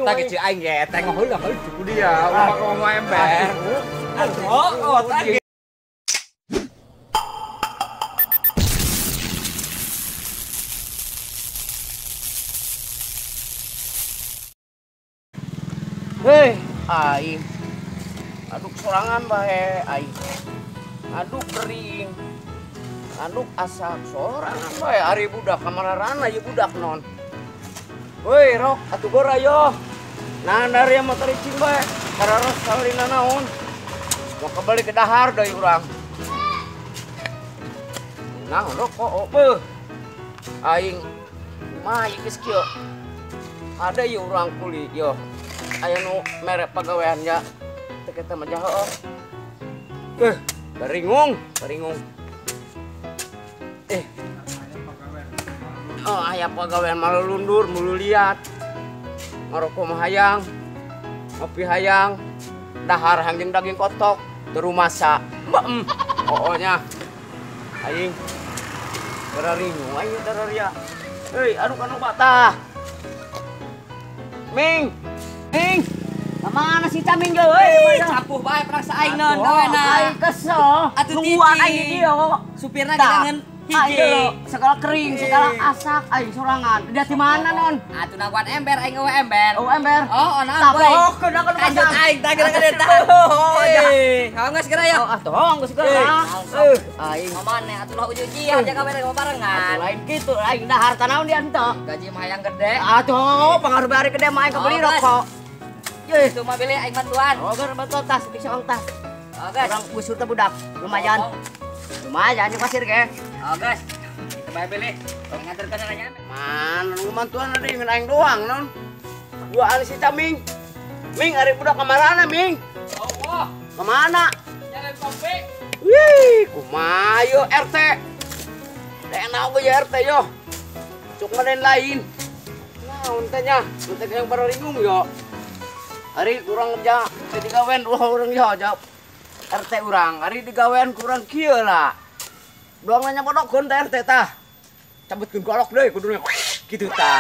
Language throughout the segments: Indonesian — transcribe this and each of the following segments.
Eta kecil aing ge tengok heula ku dia ngomong ember. Oh, tadi. Hei, aing. Aduk sorangan bae aing. Aduk kering. Aduk asak sorangan bae ari budak kamararana ieu budak non. Woi, Rok, atuh gor ayo. Nah, dari yang motor icing bae. Kararos salina naon. Mau kembali ke dahar deui urang. Nah, Rok kok beuh. Aing mah ieu geus kieu. Ada ieu urang kuli yo. Aya nu mere pagawean ya. Teu kita mah jaho. Daringung. Oh, aya pagawean malu lundur, mulu liat. Ngaroko mah hayang. Ngopi hayang. Dahar hangjing daging kotok, teu rumasa. Pokoknya aing dararingung aing dararia. Hei, anu kanu batah. Ming. Kemana si Caming ge euy? Capuh bae perang saing non gawena. Aing kesel. Nungguan aing di dieu. Supirna gedangeun hiji. Segala kering, segala asak, aing sorangan. Dia di mana non? Atuh nangguan ember aing eueuh ember. Oh ember. Oh, naon Tapi boy? kena Lanjut aing tah geus tah. Hawa geus geura ya. Oh, atuh geus geura. Aing mamane atuh lah uji aja kabeh barengan. Lain kitu, aing dahar tanaon dia henteu. Gaji mah hayang gede. Atuh, pengaruh bari gede mah aing kebeli rokok. Itu mah beli aing bantuan. Oh, ger bantu tas, bisa ong tas. Oh, guys. Orang busur teh budak, lumayan. Lumayan di pasir ge. Oh, guys. Kita bae beli. Nganter ke sananya. Man, nu mantuan ada yang aing doang non. Gua ali si Caming. Ming ari budak kamarana, Ming. Allah. Kemana? Jalan Pompe. Wih, kumaha yo RT. Enak gue ya RT yo. Cuk menen lain. Nah, untanya, untanya yang bararingung yo. Hari kurang kerja, di gawean urang jawab. RT urang, hari di gawean kurang kieu lah. Doang nanya podokkeun teh RT tah. Cabutkeun golok deui kuduna. Kitu tah.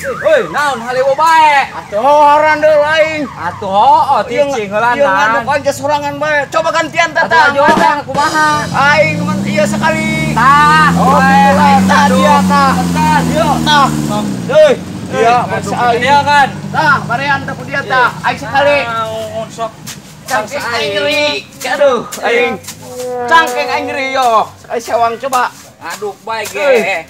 Heuy, naon halewo bae? Atuh horan deui aing. Atuh hooh ticing heulanan. Ieu ngaduk aja sorangan bae. Coba gantian teh Atuh tah. aja kumaha? Aing mah ieu sekali. Tah, Oh, tah dia tah. Tah, Yo, tah. Deui. Iya, masuk masa dia kan. Tah, barean teh dia tah. Aing sekali. Sok. Cangkeng aing ngeri. Aduh, aing. Cangkeng aing ngeri yo. Sekali sewang coba. Aduk bae ge.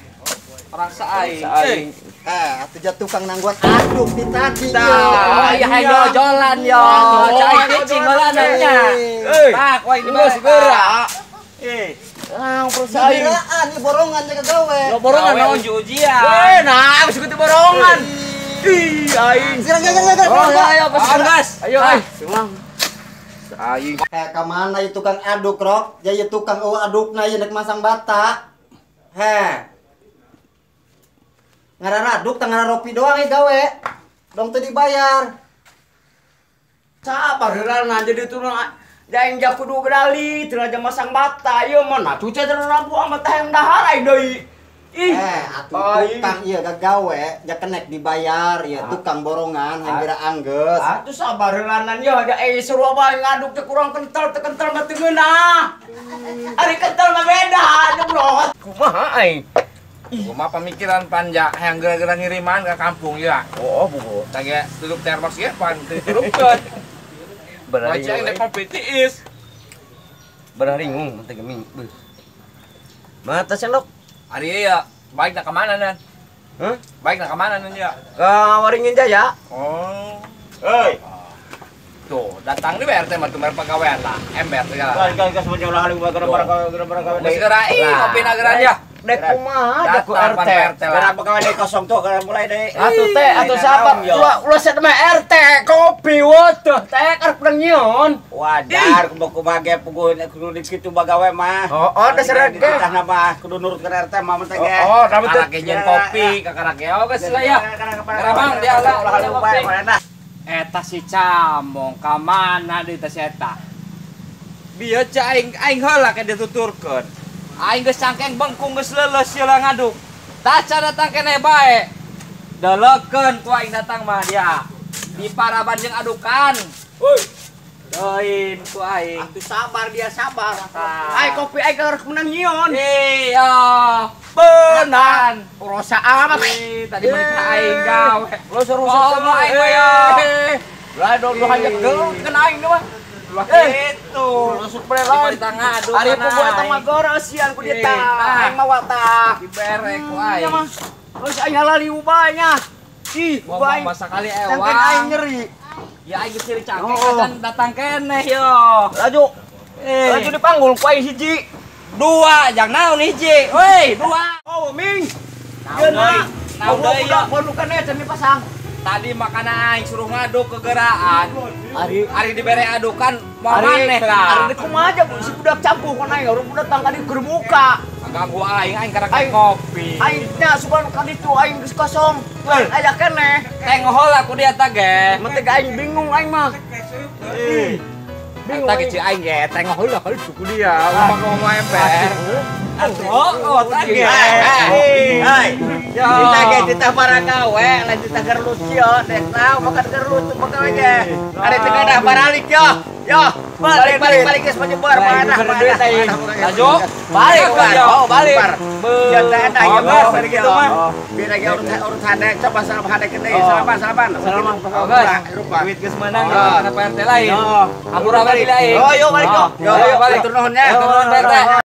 Orang saing. Atuh jatuh tukang nangguan aduk di tadi. Tah, aya hayo jolan yo. Cai ticing heulanannya. Tah, koe ini Geus geura. Lang Saing. persaingan ieu borongan jaga gawe. Lo borongan naon ujian. Weh, nah, geus kitu borongan. Ih, aing. Sirang. Oh, ayo, gas. Ayo, ayo. Tuang. Aing. Ka mana ieu tukang aduk, Rok? Ya ieu tukang adukna ieu nek masang bata. Ngaran aduk teh ngaran ropi doang ieu gawe. Dong teu dibayar. Sabar heulana jadi turun daeng jak kudu bedali teu aja masang bata ieu mah nah cuca teh lampu amat hayang dahar ai deui. Ih. Atuh tukang ieu gagawe ja kenek dibayar ieu tukang borongan hampir anggeus. Atuh sabar heulanan ieu aja seru bae ngaduk teh kurang kental teh kental mah teu ngeunah. Ari kental mah beda nyebrot. Kumaha aing? Gua mah pemikiran panja hayang geura-geura ngiriman ke kampung ya. Oh, buku. Tage tutup termos ge pan turupkeun. Baca yang kompetiis. Bararingung teh geming. Mata sendok. Ari ya, baik nak kemana nan? Hah? Baik nak kemana nan ya? Ka Waringin Jaya. Oh, Hei. tuh datang di BRT mah tuh pegawaian lah, ember segala. Kan semuanya ulah gara-gara Geus geura ih kopi nageran ya. Dek kumaha dek ku RT. Gara pegawai deui kosong tuh gara mulai deui. Atuh teh atuh siapa? Ulah set mah RT kopi weuh teh karep nyeun. Wajar kumaha ge kudu kitu bagawe mah. Oh, dasar ge. Kita nama kudu nurut ke RT mah teh ge. Oh, da betul. Anake nyen kopi kakarake geus lah ya. Karabang dia lah. Eta si Camong ka mana deui teh eta? Bieu ca aing heula ke dituturkeun. Aing geus cangkeng bengkung geus leuleus ieu ngaduk. Taca datang keneh bae. Delekeun ku aing datang mah dia. Di paraban jeung adukan. Woi, Doin ku aing. atuh sabar dia sabar. Tah. Ai kopi ai harus menang nyion. Iya. Benar. Rosa amat. Tadi mereka aing gawe. Lo suruh Oh, aing we ya. Lah do hanya kena aing mah. Itu. Lo supaya lawan. Kita ngadu. Ari pembuat eta mah gorosian ku dia tah. Aing mah wata. Dibere ku Iya aing. mah. Terus aing halali ubahnya. Ih, ubah aing. Masa kali Tangkeng aing ewang. nyeri. Ya aing ciri cangkeng Oh. acan datang keneh yo. Laju. Laju dipanggul ku aing hiji. Dua, jang naon hiji. Woi, dua. Oh, Ming. Naon deui? Naon deui yo? Bukan can dipasang. Tadi makana aing suruh ngaduk ke geraan. Ari dibere adukan mau Ari maneh Ari lah. di kumaha aja si budak campur kan aing urang budak tangka di keur muka. Ganggu aing karena Aing. kopi. Aing nya sugan kan itu aing geus kosong. Aya keneh. Tengohol aku dia teh ge. Menteg aing bingung aing mah. Bingung. Eta ge aing ge tengohol lah kali suku dia. Ngomong ember. Oh, teh ge. Hai. Yo. Kita para gawe, lain kita keur lucu yo. Dek tahu makan keur lucu pagawe ge. Ari teu dah baralik yo. Yo, balik geus menyebar mana. Laju. Balik yo. oh balik. Ya teh Oh, ya balik balik gitu gitu mah. Biar lagi urut hadek coba salam hadek gede. Salaman. Oh, guys. Duit geus meunang Ah. kana PRT lain. Yo. Ampura balik lain. Oh, yo balik yo. Yo, balik. Tur nuhunnya. Tur nuhun, PRT.